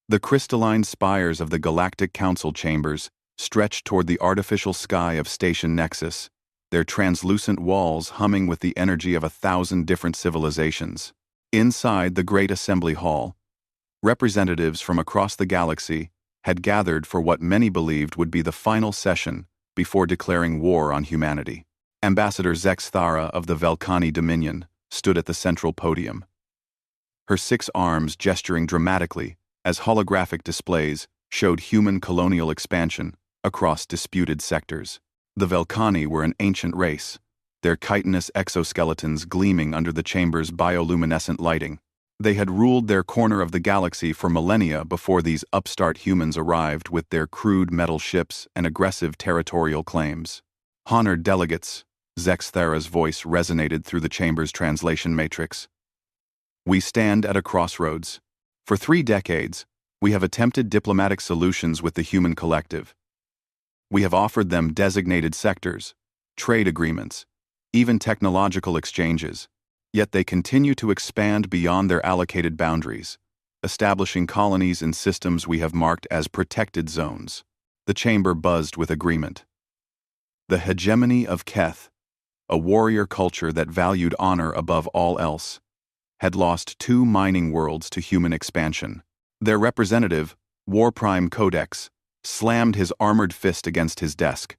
The crystalline spires of the Galactic Council chambers stretched toward the artificial sky of Station Nexus, their translucent walls humming with the energy of 1,000 different civilizations. Inside the Great Assembly Hall, representatives from across the galaxy had gathered for what many believed would be the final session before declaring war on humanity. Ambassador Zexthara of the Velkhani Dominion stood at the central podium, her 6 arms gesturing dramatically as holographic displays showed human colonial expansion across disputed sectors. The Velkhani were an ancient race, their chitinous exoskeletons gleaming under the chamber's bioluminescent lighting. They had ruled their corner of the galaxy for millennia before these upstart humans arrived with their crude metal ships and aggressive territorial claims. Honored delegates, Zexthara's voice resonated through the chamber's translation matrix. We stand at a crossroads. For 3 decades, we have attempted diplomatic solutions with the human collective. We have offered them designated sectors, trade agreements, even technological exchanges, yet they continue to expand beyond their allocated boundaries, establishing colonies in systems we have marked as protected zones. The chamber buzzed with agreement. The hegemony of Keth, a warrior culture that valued honor above all else, had lost 2 mining worlds to human expansion. Their representative, Warprime Codex, slammed his armored fist against his desk,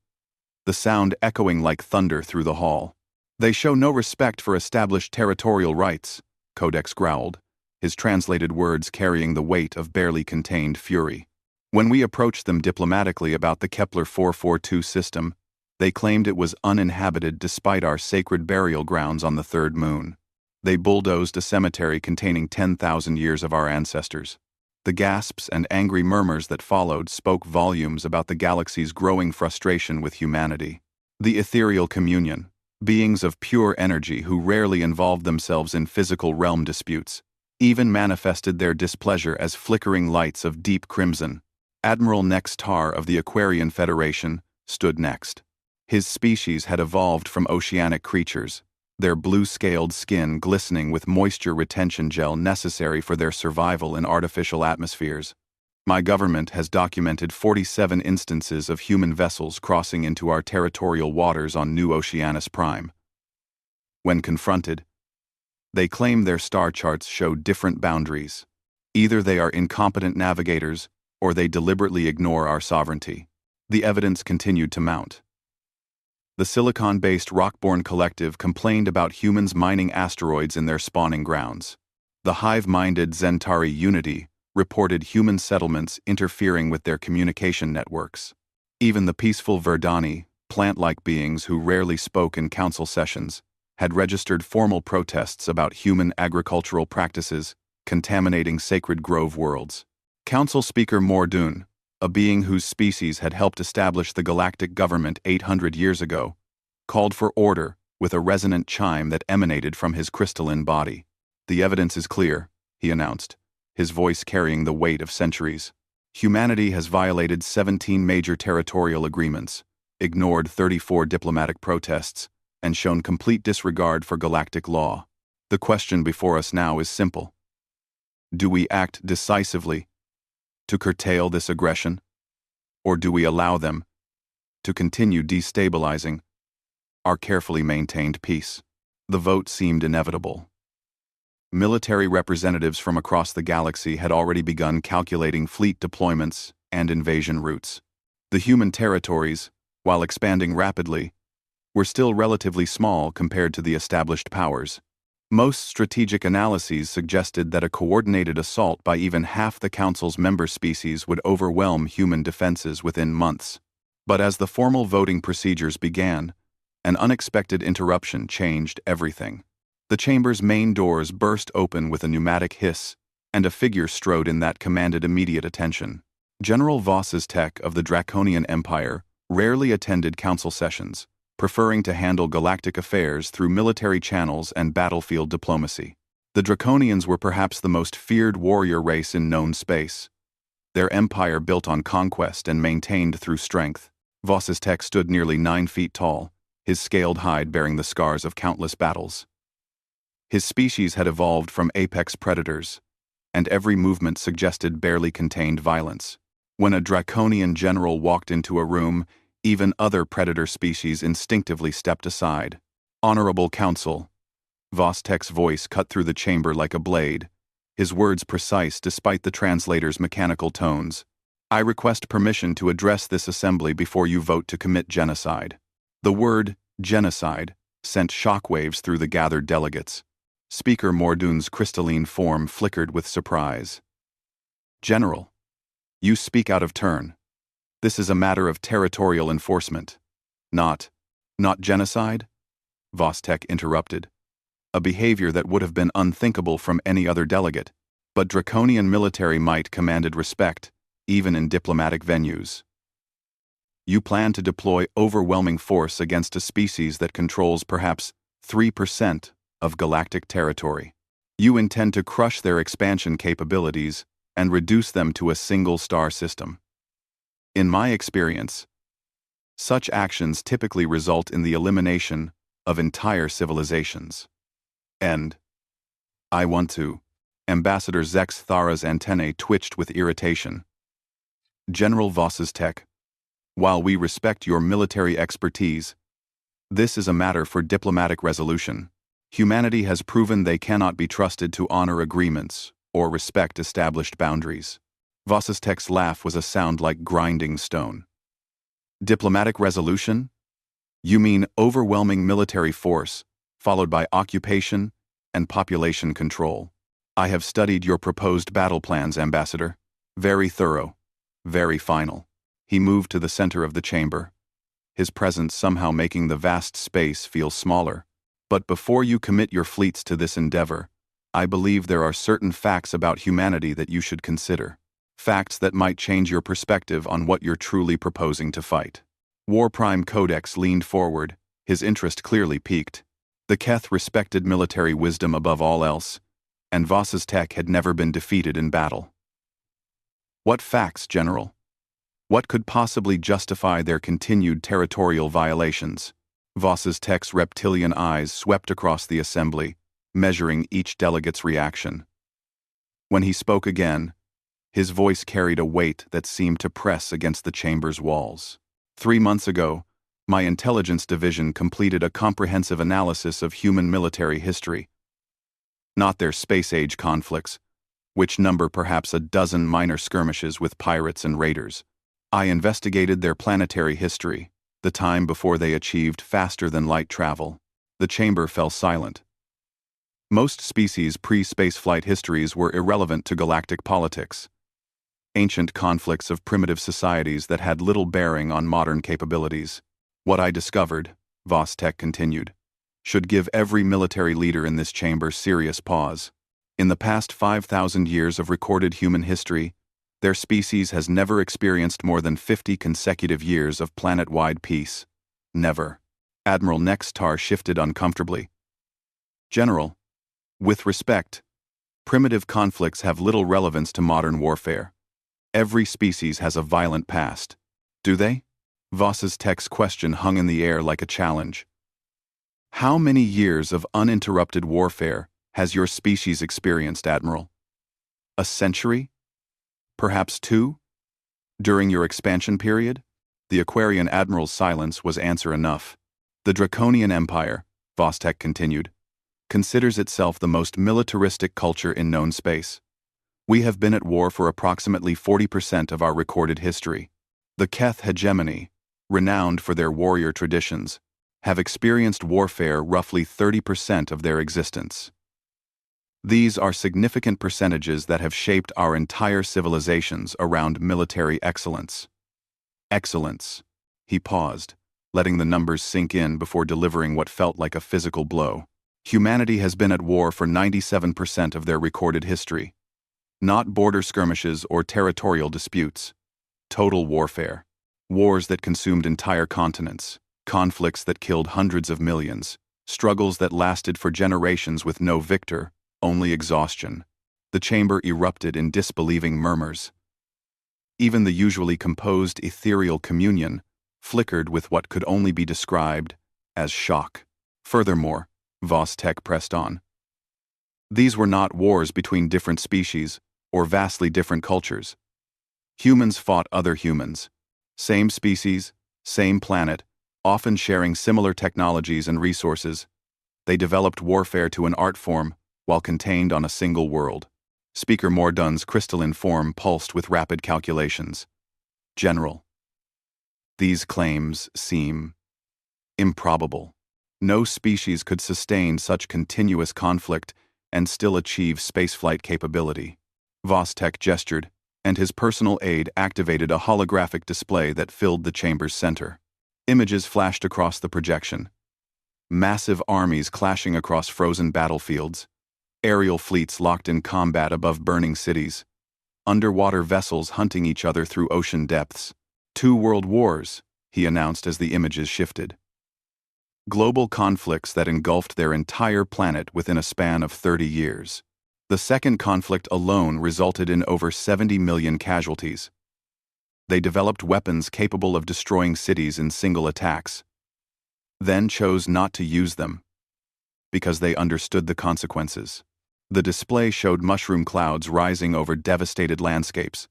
the sound echoing like thunder through the hall. They show no respect for established territorial rights, Codex growled, his translated words carrying the weight of barely contained fury. When we approached them diplomatically about the Kepler 442 system, they claimed it was uninhabited despite our sacred burial grounds on the 3rd moon. They bulldozed a cemetery containing 10,000 years of our ancestors. The gasps and angry murmurs that followed spoke volumes about the galaxy's growing frustration with humanity. The ethereal communion, beings of pure energy who rarely involved themselves in physical realm disputes, even manifested their displeasure as flickering lights of deep crimson. Admiral Nextar of the Aquarian Federation stood next. His species had evolved from oceanic creatures, their blue-scaled skin glistening with moisture retention gel necessary for their survival in artificial atmospheres. My government has documented 47 instances of human vessels crossing into our territorial waters on New Oceanus Prime. When confronted, they claim their star charts show different boundaries. Either they are incompetent navigators, or they deliberately ignore our sovereignty. The evidence continued to mount. The silicon-based Rockborn Collective complained about humans mining asteroids in their spawning grounds. The hive-minded Zentari Unity reported human settlements interfering with their communication networks. Even the peaceful Verdani, plant-like beings who rarely spoke in council sessions, had registered formal protests about human agricultural practices contaminating sacred grove worlds. Council Speaker Mordun, a being whose species had helped establish the galactic government 800 years ago, called for order with a resonant chime that emanated from his crystalline body. The evidence is clear, he announced, his voice carrying the weight of centuries. Humanity has violated 17 major territorial agreements, ignored 34 diplomatic protests, and shown complete disregard for galactic law. The question before us now is simple. Do we act decisively to curtail this aggression, or do we allow them to continue destabilizing our carefully maintained peace? The vote seemed inevitable. Military representatives from across the galaxy had already begun calculating fleet deployments and invasion routes. The human territories, while expanding rapidly, were still relatively small compared to the established powers. Most strategic analyses suggested that a coordinated assault by even half the Council's member species would overwhelm human defenses within months. But as the formal voting procedures began, an unexpected interruption changed everything. The chamber's main doors burst open with a pneumatic hiss, and a figure strode in that commanded immediate attention. General Voss's Tech of the Draconian Empire rarely attended council sessions, preferring to handle galactic affairs through military channels and battlefield diplomacy. The Draconians were perhaps the most feared warrior race in known space. Their empire built on conquest and maintained through strength. Voss's Tech stood nearly 9 feet tall, his scaled hide bearing the scars of countless battles. His species had evolved from apex predators, and every movement suggested barely contained violence. When a draconian general walked into a room, even other predator species instinctively stepped aside. "Honorable Council." Vostek's voice cut through the chamber like a blade, his words precise despite the translator's mechanical tones. "I request permission to address this assembly before you vote to commit genocide." The word genocide sent shockwaves through the gathered delegates. Speaker Mordun's crystalline form flickered with surprise. "General, you speak out of turn. This is a matter of territorial enforcement. Not genocide?" Vostek interrupted. A behavior that would have been unthinkable from any other delegate, but draconian military might commanded respect, even in diplomatic venues. "You plan to deploy overwhelming force against a species that controls perhaps 3% of galactic territory. You intend to crush their expansion capabilities and reduce them to a single star system. In my experience, such actions typically result in the elimination of entire civilizations. And I want to." Ambassador Zex Thara's antennae twitched with irritation. "General Vostek, while we respect your military expertise, this is a matter for diplomatic resolution. Humanity has proven they cannot be trusted to honor agreements or respect established boundaries." Vostek's laugh was a sound like grinding stone. "Diplomatic resolution? You mean overwhelming military force, followed by occupation and population control. I have studied your proposed battle plans, Ambassador. Very thorough, very final." He moved to the center of the chamber, his presence somehow making the vast space feel smaller. "But before you commit your fleets to this endeavor, I believe there are certain facts about humanity that you should consider. Facts that might change your perspective on what you're truly proposing to fight." War Prime Codex leaned forward, his interest clearly piqued. The Keth respected military wisdom above all else, and Vostek had never been defeated in battle. "What facts, General? What could possibly justify their continued territorial violations?" Vostek's reptilian eyes swept across the assembly, measuring each delegate's reaction. When he spoke again, his voice carried a weight that seemed to press against the chamber's walls. 3 months ago, my intelligence division completed a comprehensive analysis of human military history. Not their space-age conflicts, which number perhaps a dozen minor skirmishes with pirates and raiders. I investigated their planetary history, the time before they achieved faster-than-light travel. The chamber fell silent. Most species' pre-spaceflight histories were irrelevant to galactic politics. Ancient conflicts of primitive societies that had little bearing on modern capabilities. "What I discovered," Vostek continued, "should give every military leader in this chamber serious pause. In the past 5,000 years of recorded human history, their species has never experienced more than 50 consecutive years of planet-wide peace. Never." Admiral Nextar shifted uncomfortably. "General, with respect, primitive conflicts have little relevance to modern warfare. Every species has a violent past. Do they?" Vostek's question hung in the air like a challenge. "How many years of uninterrupted warfare has your species experienced, Admiral? A century? Perhaps 2? During your expansion period?" The Aquarian Admiral's silence was answer enough. "The Draconian Empire," Vostek continued, "considers itself the most militaristic culture in known space. We have been at war for approximately 40% of our recorded history. The Keth hegemony, renowned for their warrior traditions, have experienced warfare roughly 30% of their existence. These are significant percentages that have shaped our entire civilizations around military excellence." "Excellence." He paused, letting the numbers sink in before delivering what felt like a physical blow. "Humanity has been at war for 97% of their recorded history. Not border skirmishes or territorial disputes. Total warfare. Wars that consumed entire continents. Conflicts that killed hundreds of millions. Struggles that lasted for generations with no victor, only exhaustion." The chamber erupted in disbelieving murmurs. Even the usually composed ethereal communion flickered with what could only be described as shock. "Furthermore," Vostek pressed on, These were not wars between different species or vastly different cultures. Humans fought other humans. Same species, same planet, often sharing similar technologies and resources. They developed warfare to an art form while contained on a single world. Speaker Mordun's crystalline form pulsed with rapid calculations. General. These claims seem improbable. No species could sustain such continuous conflict and still achieve spaceflight capability. Vostek gestured, and his personal aide activated a holographic display that filled the chamber's center. Images flashed across the projection. Massive armies clashing across frozen battlefields, aerial fleets locked in combat above burning cities, underwater vessels hunting each other through ocean depths. 2 world wars, he announced as the images shifted. Global conflicts that engulfed their entire planet within a span of 30 years. The second conflict alone resulted in over 70 million casualties. They developed weapons capable of destroying cities in single attacks, then chose not to use them because they understood the consequences. The display showed mushroom clouds rising over devastated landscapes,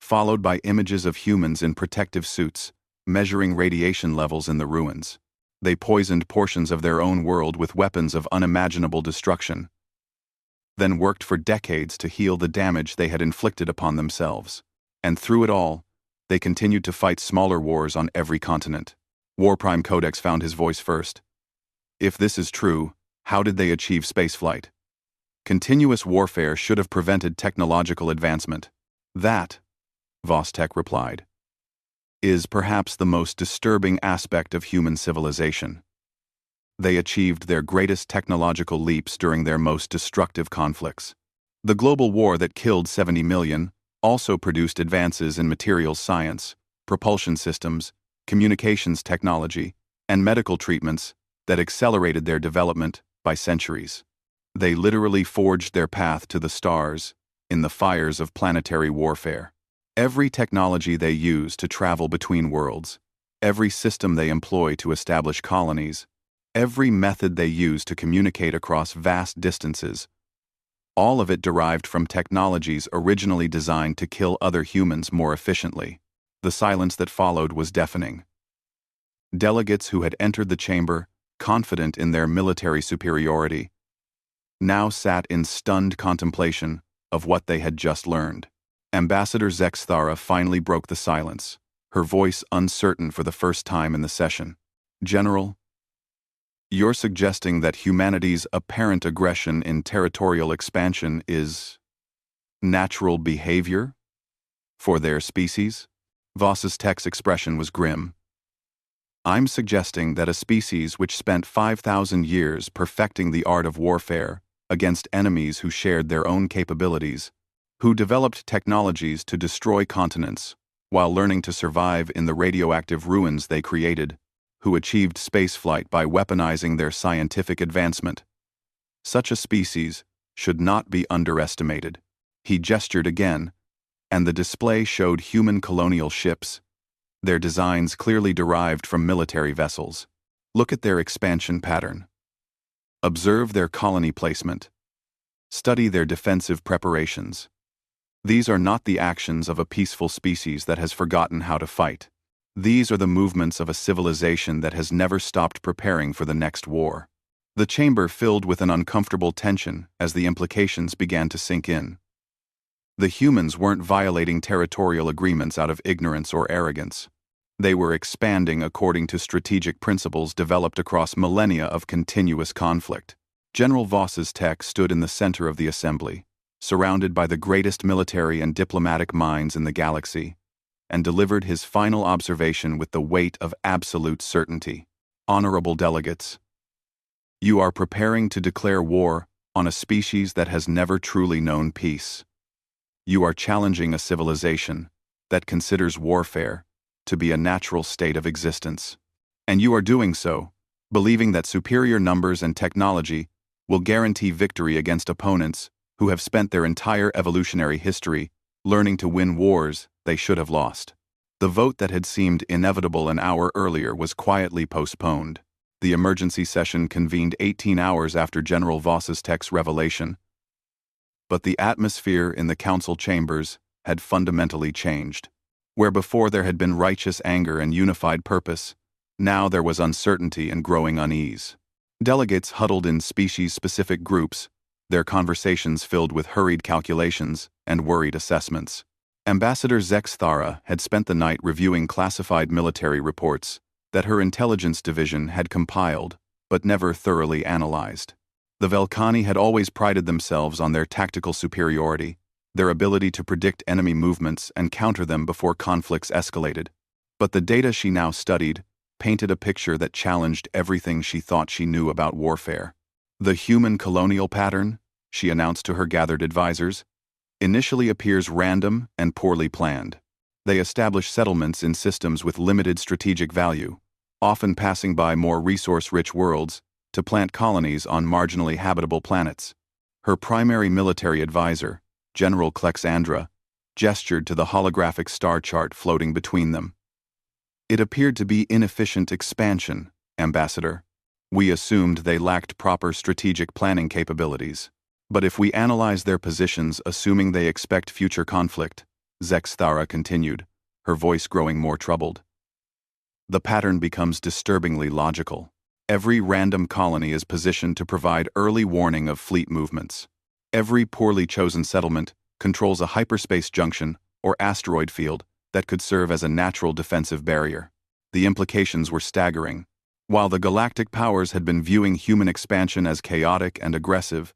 followed by images of humans in protective suits, measuring radiation levels in the ruins. They poisoned portions of their own world with weapons of unimaginable destruction, then worked for decades to heal the damage they had inflicted upon themselves. And through it all, they continued to fight smaller wars on every continent. Warprime Codex found his voice first. If this is true, how did they achieve spaceflight? Continuous warfare should have prevented technological advancement. That, Vostek replied, is perhaps the most disturbing aspect of human civilization. They achieved their greatest technological leaps during their most destructive conflicts. The global war that killed 70 million also produced advances in materials science, propulsion systems, communications technology, and medical treatments that accelerated their development by centuries. They literally forged their path to the stars in the fires of planetary warfare. Every technology they use to travel between worlds, every system they employ to establish colonies, every method they use to communicate across vast distances, all of it derived from technologies originally designed to kill other humans more efficiently. The silence that followed was deafening. Delegates who had entered the chamber, confident in their military superiority, now sat in stunned contemplation of what they had just learned. Ambassador Zexthara finally broke the silence, her voice uncertain for the first time in the session. General, you're suggesting that humanity's apparent aggression in territorial expansion is natural behavior for their species? Voss's text expression was grim. I'm suggesting that a species which spent 5,000 years perfecting the art of warfare against enemies who shared their own capabilities, who developed technologies to destroy continents while learning to survive in the radioactive ruins they created, who achieved spaceflight by weaponizing their scientific advancement. Such a species should not be underestimated. He gestured again, and the display showed human colonial ships, their designs clearly derived from military vessels. Look at their expansion pattern. Observe their colony placement. Study their defensive preparations. These are not the actions of a peaceful species that has forgotten how to fight. These are the movements of a civilization that has never stopped preparing for the next war. The chamber filled with an uncomfortable tension as the implications began to sink in. The humans weren't violating territorial agreements out of ignorance or arrogance. They were expanding according to strategic principles developed across millennia of continuous conflict. General Voss's tech stood in the center of the assembly, surrounded by the greatest military and diplomatic minds in the galaxy, and delivered his final observation with the weight of absolute certainty. Honorable delegates, you are preparing to declare war on a species that has never truly known peace. You are challenging a civilization that considers warfare to be a natural state of existence. And you are doing so, believing that superior numbers and technology will guarantee victory against opponents who have spent their entire evolutionary history learning to win wars they should have lost. The vote that had seemed inevitable an hour earlier was quietly postponed. The emergency session convened 18 hours after General Voss's tech's revelation. But the atmosphere in the council chambers had fundamentally changed. Where before there had been righteous anger and unified purpose, now there was uncertainty and growing unease. Delegates huddled in species-specific groups, their conversations filled with hurried calculations and worried assessments. Ambassador Zex Thara had spent the night reviewing classified military reports that her intelligence division had compiled but never thoroughly analyzed. The Velkhani had always prided themselves on their tactical superiority, their ability to predict enemy movements and counter them before conflicts escalated. But the data she now studied painted a picture that challenged everything she thought she knew about warfare. The human colonial pattern, she announced to her gathered advisors, initially appears random and poorly planned. They establish settlements in systems with limited strategic value, often passing by more resource-rich worlds to plant colonies on marginally habitable planets. Her primary military advisor, General Klexandra, gestured to the holographic star chart floating between them. It appeared to be inefficient expansion, Ambassador. We assumed they lacked proper strategic planning capabilities. But if we analyze their positions assuming they expect future conflict, Zex Thara continued, her voice growing more troubled, the pattern becomes disturbingly logical. Every random colony is positioned to provide early warning of fleet movements. Every poorly chosen settlement controls a hyperspace junction or asteroid field that could serve as a natural defensive barrier. The implications were staggering. While the galactic powers had been viewing human expansion as chaotic and aggressive,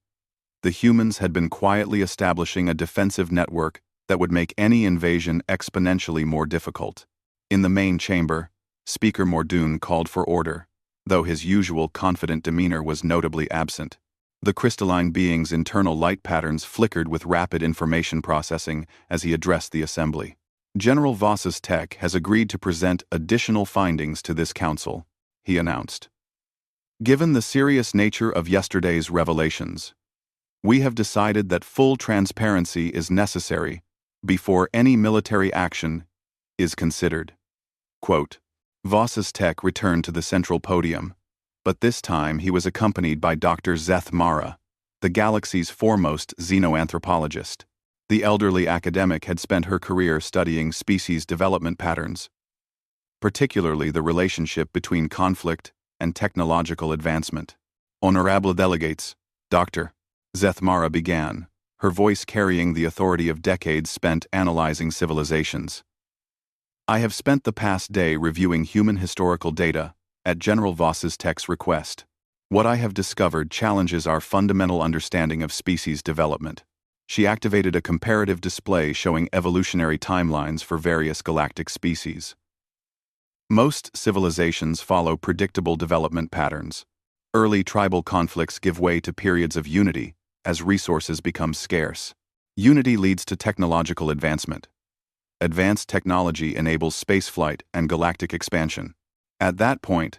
the humans had been quietly establishing a defensive network that would make any invasion exponentially more difficult. In the main chamber, Speaker Mordoon called for order, though his usual confident demeanor was notably absent. The crystalline being's internal light patterns flickered with rapid information processing as he addressed the assembly. General Voss's tech has agreed to present additional findings to this council, he announced. Given the serious nature of yesterday's revelations, we have decided that full transparency is necessary before any military action is considered. Quote, Voss's tech returned to the central podium, but this time he was accompanied by Dr. Zeth Mara, the galaxy's foremost xenoanthropologist. The elderly academic had spent her career studying species development patterns, particularly the relationship between conflict and technological advancement. Honorable delegates, Dr. Zeth Mara began, her voice carrying the authority of decades spent analyzing civilizations. I have spent the past day reviewing human historical data at General Voss's tech's request. What I have discovered challenges our fundamental understanding of species development. She activated a comparative display showing evolutionary timelines for various galactic species. Most civilizations follow predictable development patterns. Early tribal conflicts give way to periods of unity as resources become scarce. Unity leads to technological advancement. Advanced technology enables spaceflight and galactic expansion. At that point,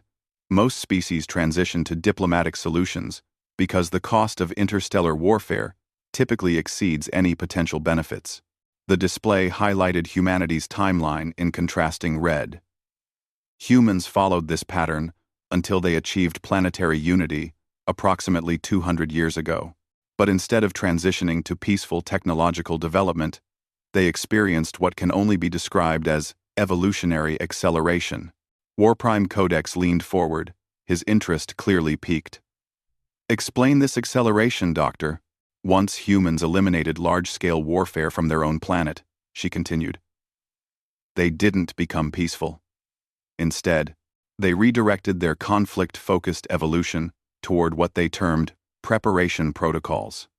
most species transition to diplomatic solutions because the cost of interstellar warfare typically exceeds any potential benefits. The display highlighted humanity's timeline in contrasting red. Humans followed this pattern until they achieved planetary unity approximately 200 years ago. But instead of transitioning to peaceful technological development, they experienced what can only be described as evolutionary acceleration. Warprime Codex leaned forward, his interest clearly piqued. Explain this acceleration, Doctor. Once humans eliminated large-scale warfare from their own planet, she continued, they didn't become peaceful. Instead, they redirected their conflict-focused evolution toward what they termed preparation protocols.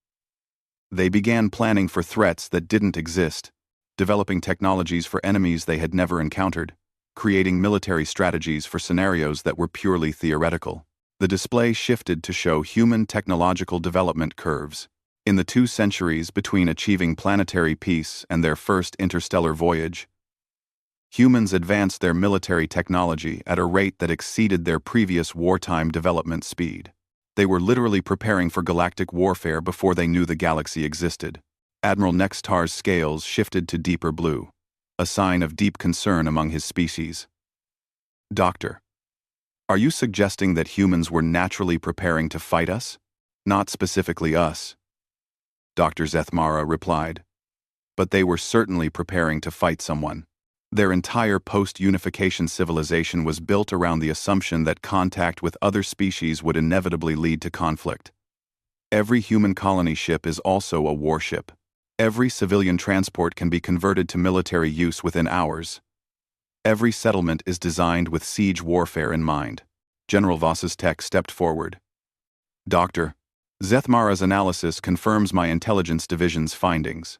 They began planning for threats that didn't exist, developing technologies for enemies they had never encountered, creating military strategies for scenarios that were purely theoretical. The display shifted to show human technological development curves. In the 2 centuries between achieving planetary peace and their first interstellar voyage, humans advanced their military technology at a rate that exceeded their previous wartime development speed. They were literally preparing for galactic warfare before they knew the galaxy existed. Admiral Nextar's scales shifted to deeper blue, a sign of deep concern among his species. Doctor, Are you suggesting that humans were naturally preparing to fight us? Not specifically us, Dr. Zethmara replied. But they were certainly preparing to fight someone. Their entire post-unification civilization was built around the assumption that contact with other species would inevitably lead to conflict. Every human colony ship is also a warship. Every civilian transport can be converted to military use within hours. Every settlement is designed with siege warfare in mind. General Voss's tech stepped forward. Doctor, Zethmara's analysis confirms my intelligence division's findings.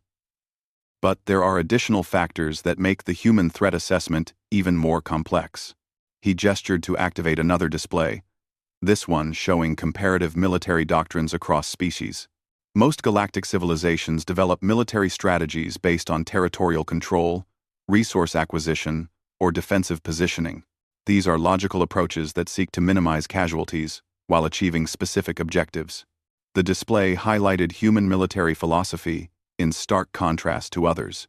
But there are additional factors that make the human threat assessment even more complex. He gestured to activate another display, this one showing comparative military doctrines across species. Most galactic civilizations develop military strategies based on territorial control, resource acquisition, or defensive positioning. These are logical approaches that seek to minimize casualties while achieving specific objectives. The display highlighted human military philosophy in stark contrast to others.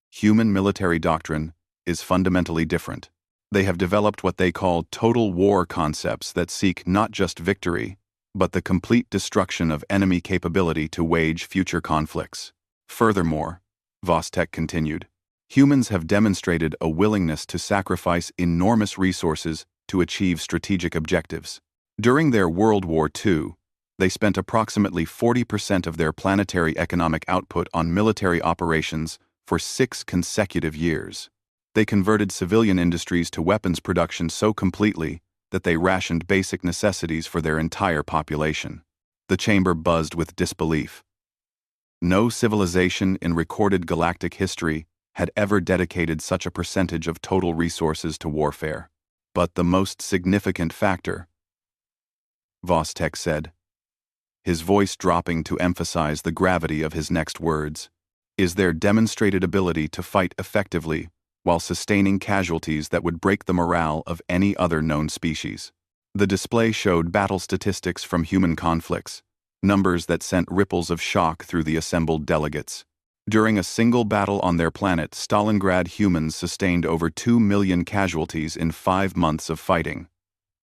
Human military doctrine is fundamentally different. They have developed what they call total war concepts that seek not just victory, but the complete destruction of enemy capability to wage future conflicts. Furthermore, Vostek continued, humans have demonstrated a willingness to sacrifice enormous resources to achieve strategic objectives. During their World War II, they spent approximately 40% of their planetary economic output on military operations for 6 consecutive years. They converted civilian industries to weapons production so completely that they rationed basic necessities for their entire population. The chamber buzzed with disbelief. No civilization in recorded galactic history had ever dedicated such a percentage of total resources to warfare. But the most significant factor, Vostek said, his voice dropping to emphasize the gravity of his next words, is their demonstrated ability to fight effectively while sustaining casualties that would break the morale of any other known species. The display showed battle statistics from human conflicts, numbers that sent ripples of shock through the assembled delegates. During a single battle on their planet, Stalingrad humans sustained over 2 million casualties in 5 months of fighting.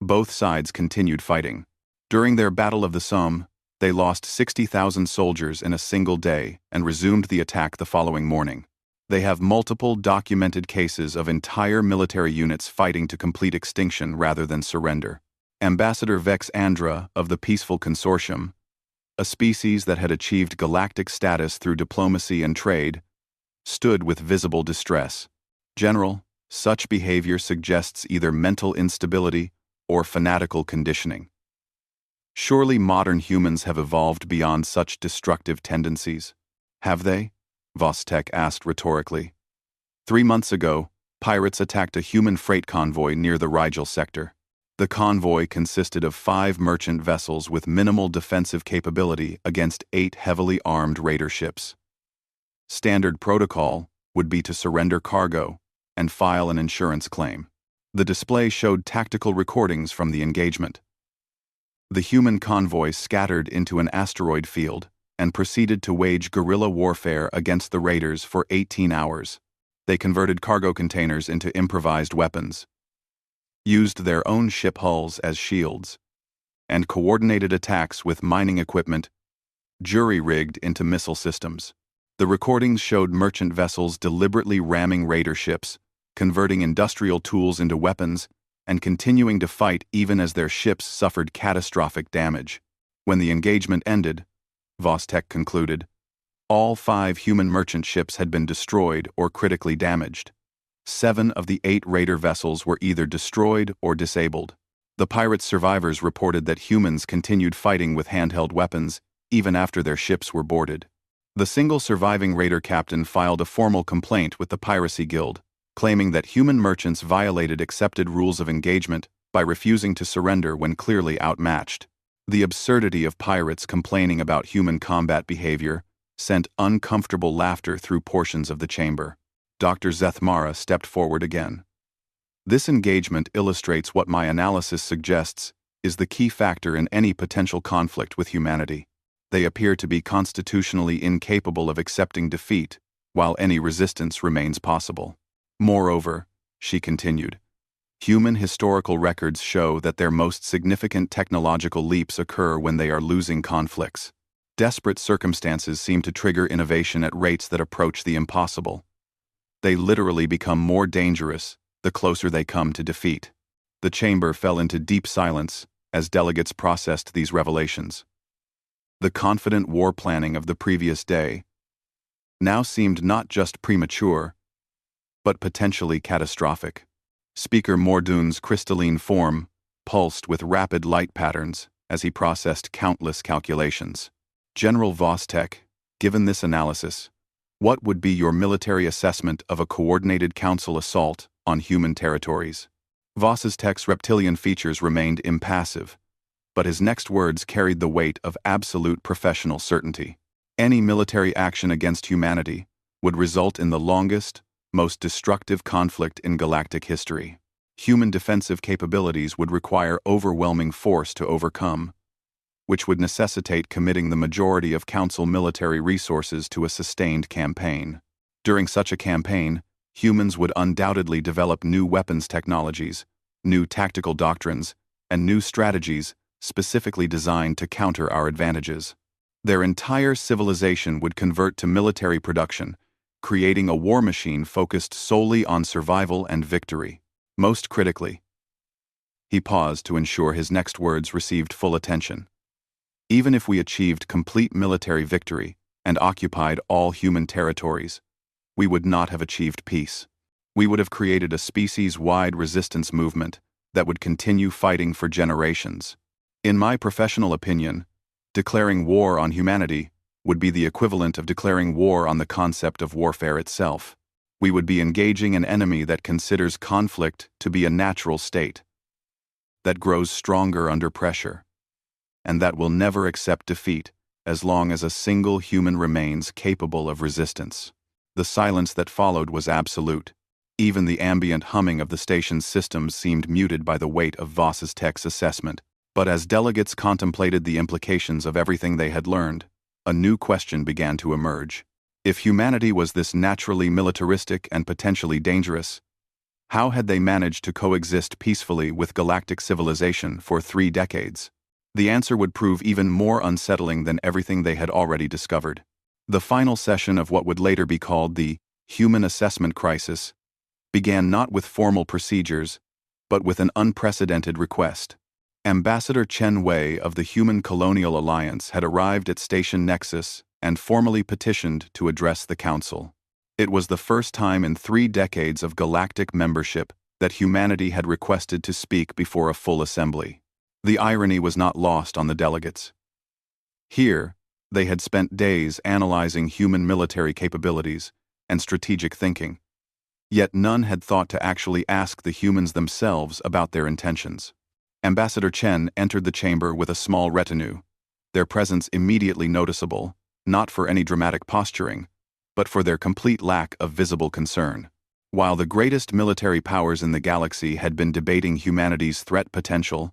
Both sides continued fighting. During their Battle of the Somme, they lost 60,000 soldiers in a single day and resumed the attack the following morning. They have multiple documented cases of entire military units fighting to complete extinction rather than surrender. Ambassador Vex Andra of the Peaceful Consortium, a species that had achieved galactic status through diplomacy and trade, stood with visible distress. General, such behavior suggests either mental instability or fanatical conditioning. Surely modern humans have evolved beyond such destructive tendencies. Have they? Vostek asked rhetorically. 3 months ago, pirates attacked a human freight convoy near the Rigel sector. The convoy consisted of 5 merchant vessels with minimal defensive capability against 8 heavily armed raider ships. Standard protocol would be to surrender cargo and file an insurance claim. The display showed tactical recordings from the engagement. The human convoy scattered into an asteroid field and proceeded to wage guerrilla warfare against the raiders for 18 hours. They converted cargo containers into improvised weapons, used their own ship hulls as shields, and coordinated attacks with mining equipment jury-rigged into missile systems. The recordings showed merchant vessels deliberately ramming raider ships, converting industrial tools into weapons, and continuing to fight even as their ships suffered catastrophic damage. When the engagement ended, Vostek concluded, all 5 human merchant ships had been destroyed or critically damaged. 7 of the 8 raider vessels were either destroyed or disabled. The pirates' survivors reported that humans continued fighting with handheld weapons even after their ships were boarded. The single surviving raider captain filed a formal complaint with the Piracy Guild, claiming that human merchants violated accepted rules of engagement by refusing to surrender when clearly outmatched. The absurdity of pirates complaining about human combat behavior sent uncomfortable laughter through portions of the chamber. Dr. Zethmara stepped forward again. This engagement illustrates what my analysis suggests is the key factor in any potential conflict with humanity. They appear to be constitutionally incapable of accepting defeat, while any resistance remains possible. Moreover, she continued, Human historical records show that their most significant technological leaps occur when they are losing conflicts. Desperate circumstances seem to trigger innovation at rates that approach the impossible. They literally become more dangerous the closer they come to defeat. The chamber fell into deep silence as delegates processed these revelations. The confident war planning of the previous day now seemed not just premature, but potentially catastrophic. Speaker Mordoon's crystalline form pulsed with rapid light patterns as he processed countless calculations. General Vostek, given this analysis, what would be your military assessment of a coordinated council assault on human territories? Vostek's reptilian features remained impassive, but his next words carried the weight of absolute professional certainty. Any military action against humanity would result in the longest, most destructive conflict in galactic history. Human defensive capabilities would require overwhelming force to overcome, which would necessitate committing the majority of Council military resources to a sustained campaign. During such a campaign, humans would undoubtedly develop new weapons technologies, new tactical doctrines, and new strategies specifically designed to counter our advantages. Their entire civilization would convert to military production, creating a war machine focused solely on survival and victory. Most critically, he paused to ensure his next words received full attention. Even if we achieved complete military victory and occupied all human territories, we would not have achieved peace. We would have created a species-wide resistance movement that would continue fighting for generations. In my professional opinion, declaring war on humanity would be the equivalent of declaring war on the concept of warfare itself. We would be engaging an enemy that considers conflict to be a natural state, that grows stronger under pressure, and that will never accept defeat as long as a single human remains capable of resistance. The silence that followed was absolute. Even the ambient humming of the station's systems seemed muted by the weight of Vostek's assessment. But as delegates contemplated the implications of everything they had learned, a new question began to emerge. If humanity was this naturally militaristic and potentially dangerous, how had they managed to coexist peacefully with galactic civilization for 3 decades? The answer would prove even more unsettling than everything they had already discovered. The final session of what would later be called the Human Assessment Crisis began not with formal procedures, but with an unprecedented request. Ambassador Chen Wei of the Human Colonial Alliance had arrived at Station Nexus and formally petitioned to address the Council. It was the first time in 3 decades of galactic membership that humanity had requested to speak before a full assembly. The irony was not lost on the delegates. Here, they had spent days analyzing human military capabilities and strategic thinking, yet none had thought to actually ask the humans themselves about their intentions. Ambassador Chen entered the chamber with a small retinue, their presence immediately noticeable, not for any dramatic posturing, but for their complete lack of visible concern. While the greatest military powers in the galaxy had been debating humanity's threat potential,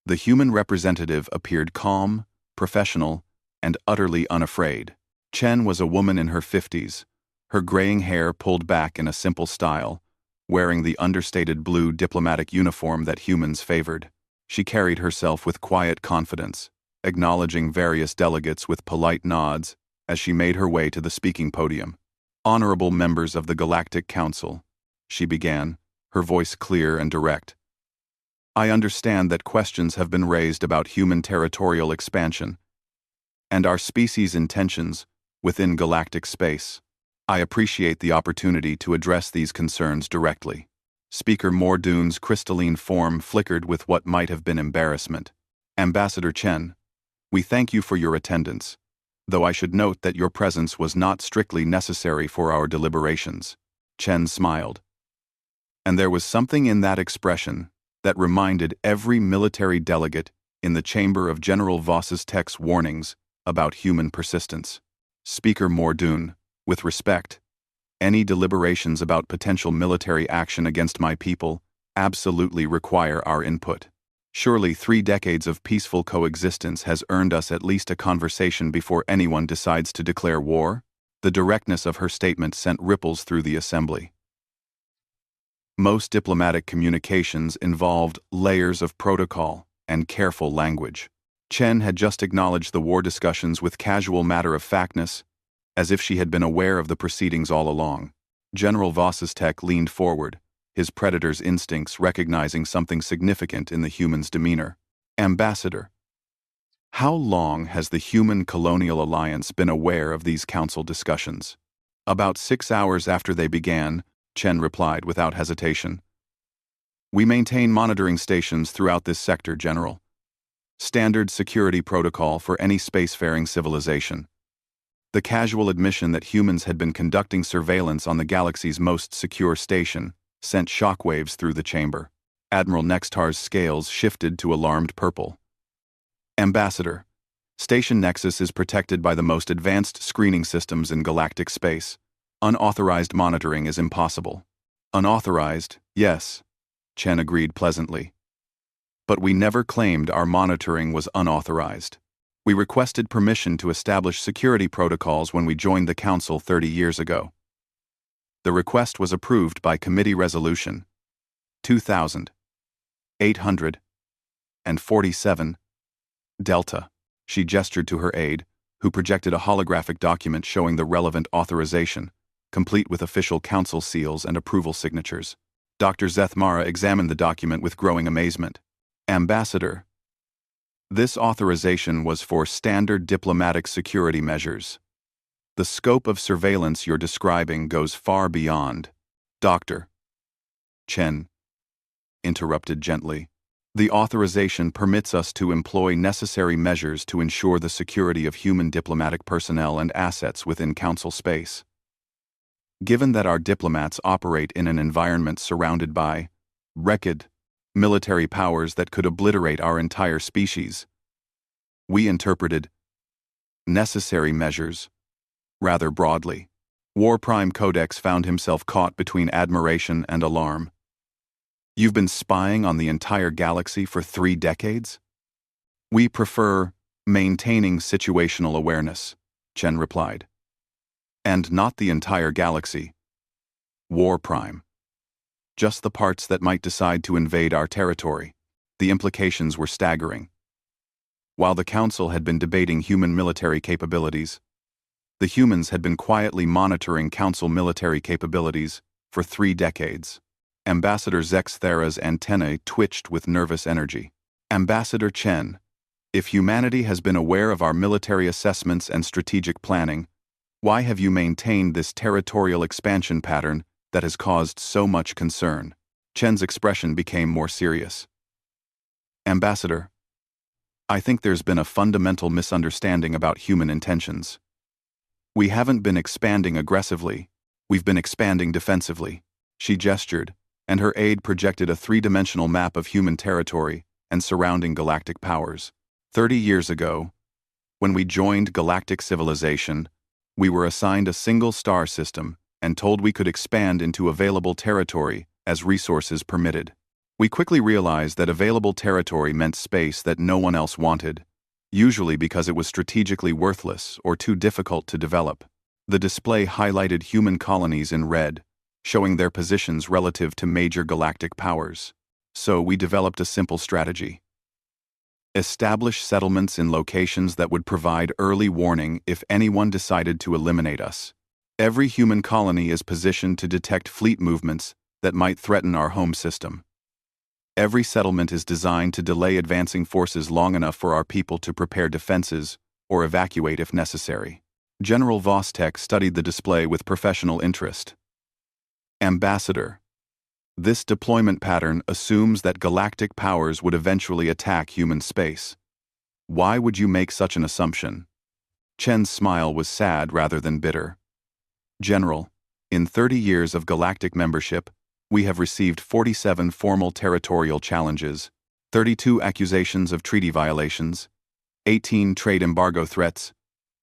the human representative appeared calm, professional, and utterly unafraid. Chen was a woman in her 50s, her graying hair pulled back in a simple style, wearing the understated blue diplomatic uniform that humans favored. She carried herself with quiet confidence, acknowledging various delegates with polite nods as she made her way to the speaking podium. "Honorable members of the Galactic Council," she began, her voice clear and direct. "I understand that questions have been raised about human territorial expansion and our species' intentions within galactic space. I appreciate the opportunity to address these concerns directly." Speaker Mordoon's crystalline form flickered with what might have been embarrassment. "Ambassador Chen, we thank you for your attendance, though I should note that your presence was not strictly necessary for our deliberations." Chen smiled, and there was something in that expression that reminded every military delegate in the chamber of General Vostek's warnings about human persistence. "Speaker Mordoon, with respect, any deliberations about potential military action against my people absolutely require our input. Surely 3 decades of peaceful coexistence has earned us at least a conversation before anyone decides to declare war?" The directness of her statement sent ripples through the assembly. Most diplomatic communications involved layers of protocol and careful language. Chen had just acknowledged the war discussions with casual matter-of-factness, as if she had been aware of the proceedings all along. General Vossistek leaned forward, his predator's instincts recognizing something significant in the human's demeanor. Ambassador, how long has the Human Colonial Alliance been aware of these council discussions? About 6 hours after they began, Chen replied without hesitation. We maintain monitoring stations throughout this sector, General. Standard security protocol for any spacefaring civilization. The casual admission that humans had been conducting surveillance on the galaxy's most secure station sent shockwaves through the chamber. Admiral Nextar's scales shifted to alarmed purple. Ambassador, Station Nexus is protected by the most advanced screening systems in galactic space. Unauthorized monitoring is impossible. Unauthorized, yes, Chen agreed pleasantly. But we never claimed our monitoring was unauthorized. We requested permission to establish security protocols when we joined the Council 30 years ago. The request was approved by Committee Resolution 2847 Delta. She gestured to her aide, who projected a holographic document showing the relevant authorization, complete with official council seals and approval signatures. Dr. Zethmara examined the document with growing amazement. Ambassador, this authorization was for standard diplomatic security measures. The scope of surveillance you're describing goes far beyond. Dr. Chen interrupted gently. The authorization permits us to employ necessary measures to ensure the security of human diplomatic personnel and assets within Council space. Given that our diplomats operate in an environment surrounded by wrecked military powers that could obliterate our entire species, we interpreted necessary measures rather broadly. War Prime Codex found himself caught between admiration and alarm. You've been spying on the entire galaxy for 3 decades? We prefer maintaining situational awareness, Chen replied. And not the entire galaxy. War Prime. Just the parts that might decide to invade our territory. The implications were staggering. While the Council had been debating human military capabilities, the humans had been quietly monitoring Council military capabilities for 3 decades. Ambassador Zexthera's antennae twitched with nervous energy. Ambassador Chen, if humanity has been aware of our military assessments and strategic planning, why have you maintained this territorial expansion pattern that has caused so much concern? Chen's expression became more serious. Ambassador, I think there's been a fundamental misunderstanding about human intentions. We haven't been expanding aggressively, we've been expanding defensively. She gestured, and her aide projected a 3-dimensional map of human territory and surrounding galactic powers. 30 years ago, when we joined galactic civilization, we were assigned a single star system and told we could expand into available territory as resources permitted. We quickly realized that available territory meant space that no one else wanted, usually because it was strategically worthless or too difficult to develop. The display highlighted human colonies in red, showing their positions relative to major galactic powers. So we developed a simple strategy. Establish settlements in locations that would provide early warning if anyone decided to eliminate us. Every human colony is positioned to detect fleet movements that might threaten our home system. Every settlement is designed to delay advancing forces long enough for our people to prepare defenses or evacuate if necessary. General Vostek studied the display with professional interest. Ambassador, this deployment pattern assumes that galactic powers would eventually attack human space. Why would you make such an assumption? Chen's smile was sad rather than bitter. General, in 30 years of galactic membership, we have received 47 formal territorial challenges, 32 accusations of treaty violations, 18 trade embargo threats,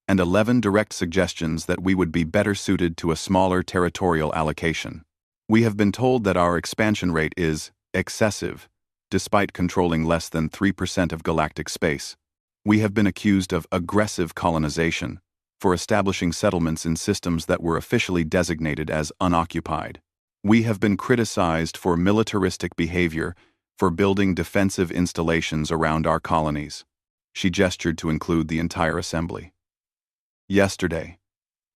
and 11 direct suggestions that we would be better suited to a smaller territorial allocation. We have been told that our expansion rate is excessive, despite controlling less than 3% of galactic space. We have been accused of aggressive colonization, for establishing settlements in systems that were officially designated as unoccupied. We have been criticized for militaristic behavior, for building defensive installations around our colonies. She gestured to include the entire assembly. Yesterday,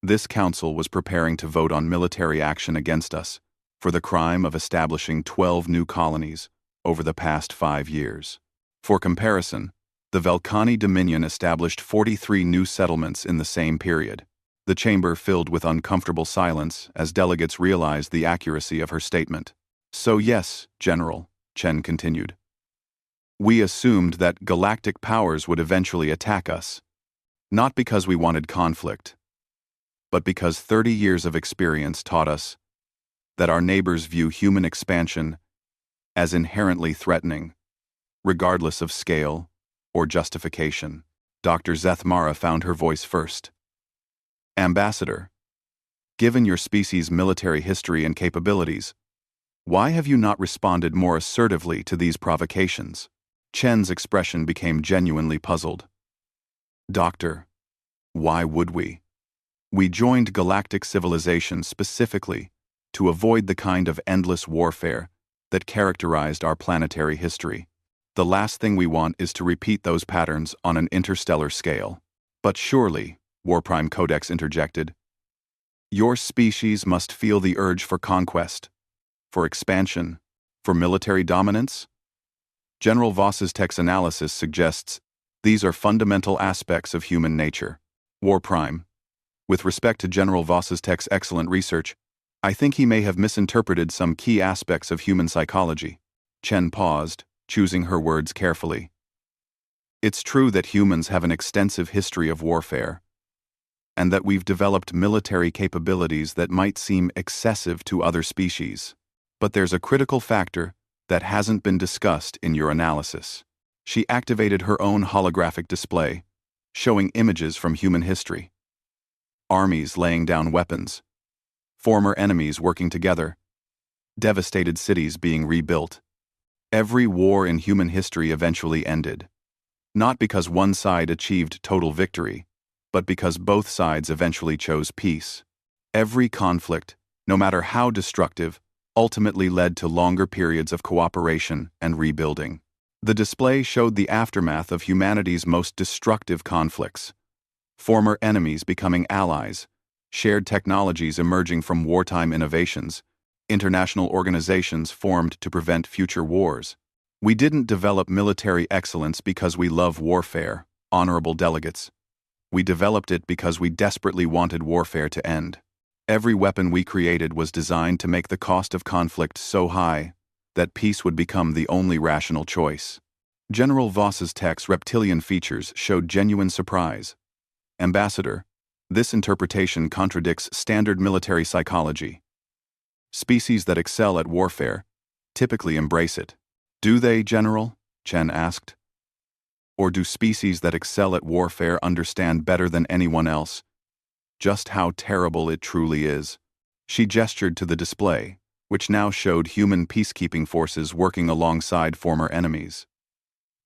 this council was preparing to vote on military action against us for the crime of establishing 12 new colonies over the past 5 years. For comparison, the Velcani Dominion established 43 new settlements in the same period. The chamber filled with uncomfortable silence as delegates realized the accuracy of her statement. So yes, General, Chen continued. We assumed that galactic powers would eventually attack us, not because we wanted conflict, but because 30 years of experience taught us that our neighbors view human expansion as inherently threatening, regardless of scale or justification. Dr. Zethmara found her voice first. Ambassador, given your species' military history and capabilities, why have you not responded more assertively to these provocations? Chen's expression became genuinely puzzled. Doctor, why would we? We joined galactic civilization specifically to avoid the kind of endless warfare that characterized our planetary history. The last thing we want is to repeat those patterns on an interstellar scale. But surely, Warprime Codex interjected, your species must feel the urge for conquest, for expansion, for military dominance? General Voss's text analysis suggests these are fundamental aspects of human nature. Warprime, with respect to General Voss's text's excellent research, I think he may have misinterpreted some key aspects of human psychology. Chen paused, choosing her words carefully. It's true that humans have an extensive history of warfare, and that we've developed military capabilities that might seem excessive to other species. But there's a critical factor that hasn't been discussed in your analysis. She activated her own holographic display, showing images from human history. Armies laying down weapons, former enemies working together, devastated cities being rebuilt. Every war in human history eventually ended, not because one side achieved total victory, but because both sides eventually chose peace. Every conflict, no matter how destructive, ultimately led to longer periods of cooperation and rebuilding. The display showed the aftermath of humanity's most destructive conflicts. Former enemies becoming allies, shared technologies emerging from wartime innovations, international organizations formed to prevent future wars. We didn't develop military excellence because we love warfare, honorable delegates. We developed it because we desperately wanted warfare to end. Every weapon we created was designed to make the cost of conflict so high that peace would become the only rational choice. General Voss's text's reptilian features showed genuine surprise. Ambassador, this interpretation contradicts standard military psychology. Species that excel at warfare typically embrace it. Do they, General? Chen asked. Or do species that excel at warfare understand better than anyone else just how terrible it truly is? She gestured to the display, which now showed human peacekeeping forces working alongside former enemies.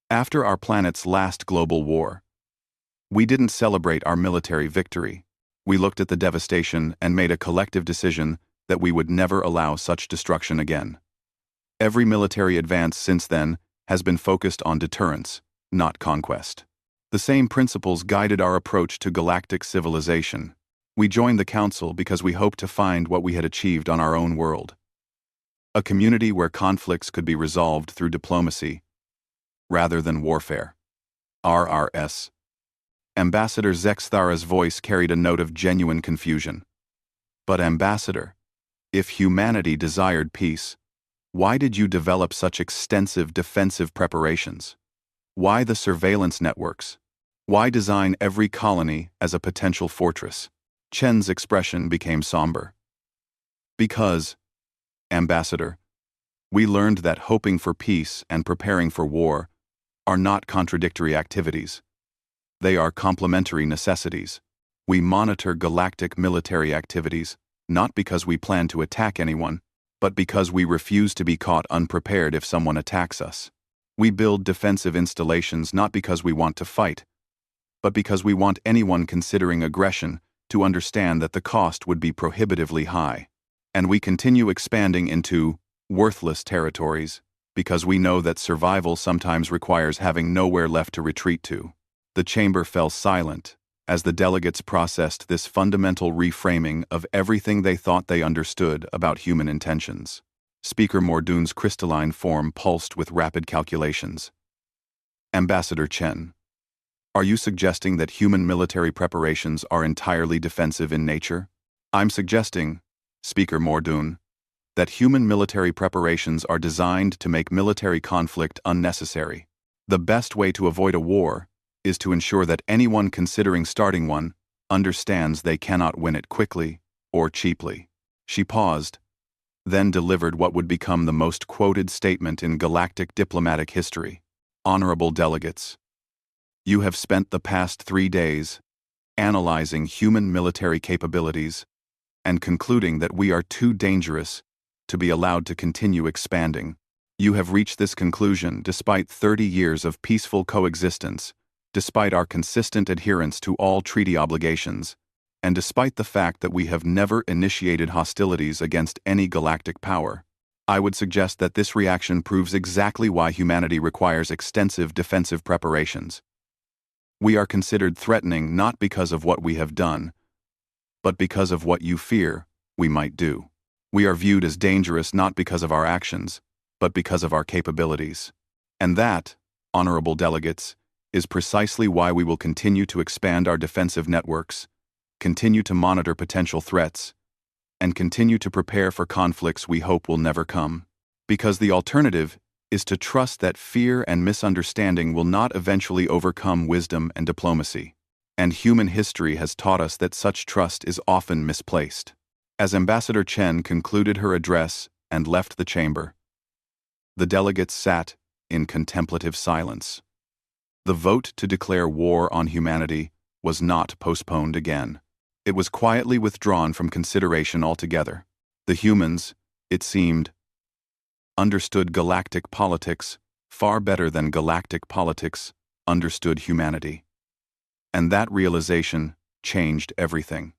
After our planet's last global war, we didn't celebrate our military victory. We looked at the devastation and made a collective decision that we would never allow such destruction again. Every military advance since then has been focused on deterrence, not conquest. The same principles guided our approach to galactic civilization. We joined the Council because we hoped to find what we had achieved on our own world. A community where conflicts could be resolved through diplomacy, rather than warfare. RRS. Ambassador Zexthara's voice carried a note of genuine confusion. But Ambassador, if humanity desired peace, why did you develop such extensive defensive preparations? Why the surveillance networks? Why design every colony as a potential fortress? Chen's expression became somber. Because, Ambassador, we learned that hoping for peace and preparing for war are not contradictory activities. They are complementary necessities. We monitor galactic military activities, not because we plan to attack anyone, but because we refuse to be caught unprepared if someone attacks us. We build defensive installations not because we want to fight, but because we want anyone considering aggression to understand that the cost would be prohibitively high. And we continue expanding into worthless territories, because we know that survival sometimes requires having nowhere left to retreat to. The chamber fell silent as the delegates processed this fundamental reframing of everything they thought they understood about human intentions. Speaker Mordoon's crystalline form pulsed with rapid calculations. Ambassador Chen, are you suggesting that human military preparations are entirely defensive in nature? I'm suggesting, Speaker Mordoon, that human military preparations are designed to make military conflict unnecessary. The best way to avoid a war is to ensure that anyone considering starting one understands they cannot win it quickly or cheaply. She paused, then delivered what would become the most quoted statement in galactic diplomatic history. Honorable delegates, you have spent the past 3 days analyzing human military capabilities and concluding that we are too dangerous to be allowed to continue expanding. You have reached this conclusion despite 30 years of peaceful coexistence, despite our consistent adherence to all treaty obligations, and despite the fact that we have never initiated hostilities against any galactic power. I would suggest that this reaction proves exactly why humanity requires extensive defensive preparations. We are considered threatening not because of what we have done, but because of what you fear we might do. We are viewed as dangerous not because of our actions, but because of our capabilities. And that, honorable delegates, is precisely why we will continue to expand our defensive networks, continue to monitor potential threats, and continue to prepare for conflicts we hope will never come. Because the alternative is to trust that fear and misunderstanding will not eventually overcome wisdom and diplomacy. And human history has taught us that such trust is often misplaced. As Ambassador Chen concluded her address and left the chamber, the delegates sat in contemplative silence. The vote to declare war on humanity was not postponed again. It was quietly withdrawn from consideration altogether. The humans, it seemed, understood galactic politics far better than galactic politics understood humanity. And that realization changed everything.